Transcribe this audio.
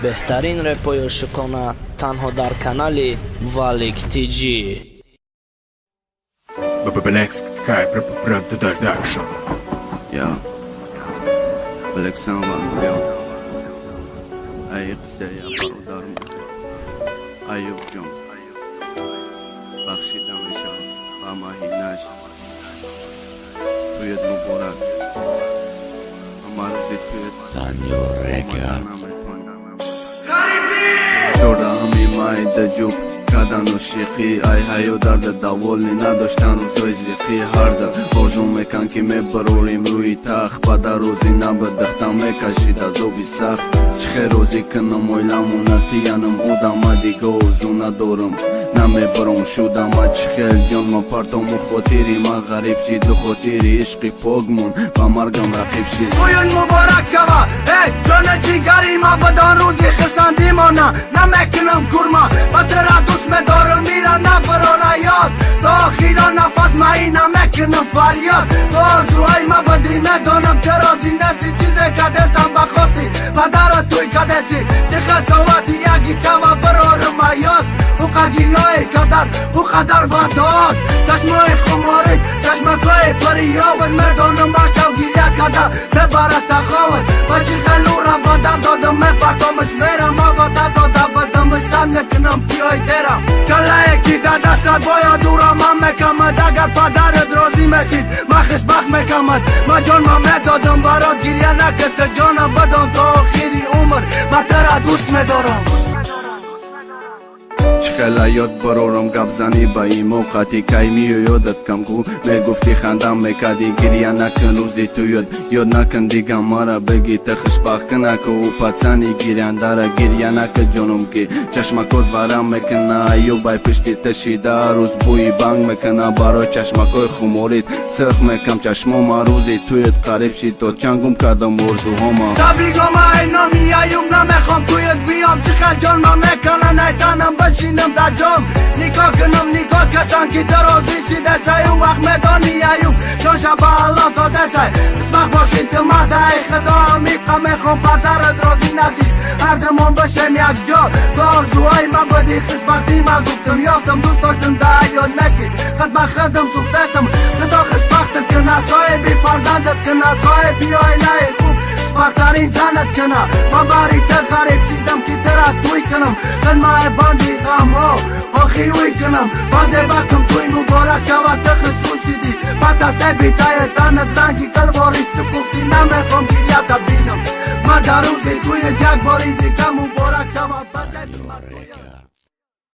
بهترین رپای شکانه تنها در کانال والیک تیجی. Black Sky Production. Ja, Black Sound var Ayıp Seya Barodarım Ayıp John Bakşidan Işar Bamahi Naş Tuyet Mubarak Amaruzi Tuyet Sanyo Regia Çorda hami maide cuf کردن و شیقی ای هیو درد دوالی نداشتن روزای زیقی هرده آرزو میکن که میبروریم روی تخت بعد روزی نبدختم میکشید از آبی سخت چخه روزی کنم اویلمونه تیانم اودم دیگه اوزو ندارم نمیبرم شدم چخیل جان ما پرتام و خاطری ما غریب شید و خاطری عشقی پاگمون و مرگم رقیب شید اوین مبارک شوه ای جان جیگری ما بدان روزی خسندی ما نمیکنم کرما و ترا دوست مدارم میرم نبرانه یاد تا آخیرا نفس ما این نمیکنم فریاد تا آرزوهای ما بدی ندانم ترازی نسی چیزی که دستم بخواستی پدر توی کدسی چه خساوتی یکی شوه برارم یاد او قگیریای کدست او قدر وداد چشمای خماری چشمکای پریاود مردانم با شوگیریه کده ببرد تخاود و چی خلو را وده دادم میپرتامش میرم و وده داده بدمش تن میکنم بیای درم چله یکی ده دست باید دورم من میکمد اگر پدرت راضی میشید من خوشبخت میکمد من جان من میدادم برات گریه نکت جانم بدان تا آخری عمر من ترا دوست میدارم چخلا یاد برارم گپ زنی با این موقعی که میو یادت کم کو میگفتی خندم میکردی گریه نکن روزی تو یاد نکن دیگه مرا بگی تخشبخت نکن و پچنی گیرنده را گریه نکن جانم که چشمکات ورم میکنه ایو بای پشتی تشیده روز بوی بانگ میکنه برای چشمکای خمارید سرخ میکم چشمام روزی تویت قریب شید تا چنگم کردم ارزوهاما تبریگم اینا میایم نمیخوام تویت بیام چخل جان من میکنه نیتنم بشینم در جام نگاه کنم نگاه کسان که درازی شده سای اون وقت میدانی ایوم چون شب الله داده سای قسمت باشید که مده ای خدا میقم میخوام پدرت راضی نشید هر دمان بشم یک جا تا آرزوهای من بدی خوشبختی من گفتم یافتم دوست داشتم ده یاد نکی خد من خدم سوختستم خدا خوشبختت کنه صاحبی فرزندت کنه صاحبی آیله خوب خوشبخترین زنت کنه من باری تر غریب شیدم که درت توی کنم خد مای باندی غم آخی وی کنم بازه بکم توی مبارک شود تخش خوشیدی بطا سبی تای تنت رنگی کلواری سکوفتی نمیخوام گریت بینم من در روزی توی یک باری دیگه مبارک شود بازه بی من توی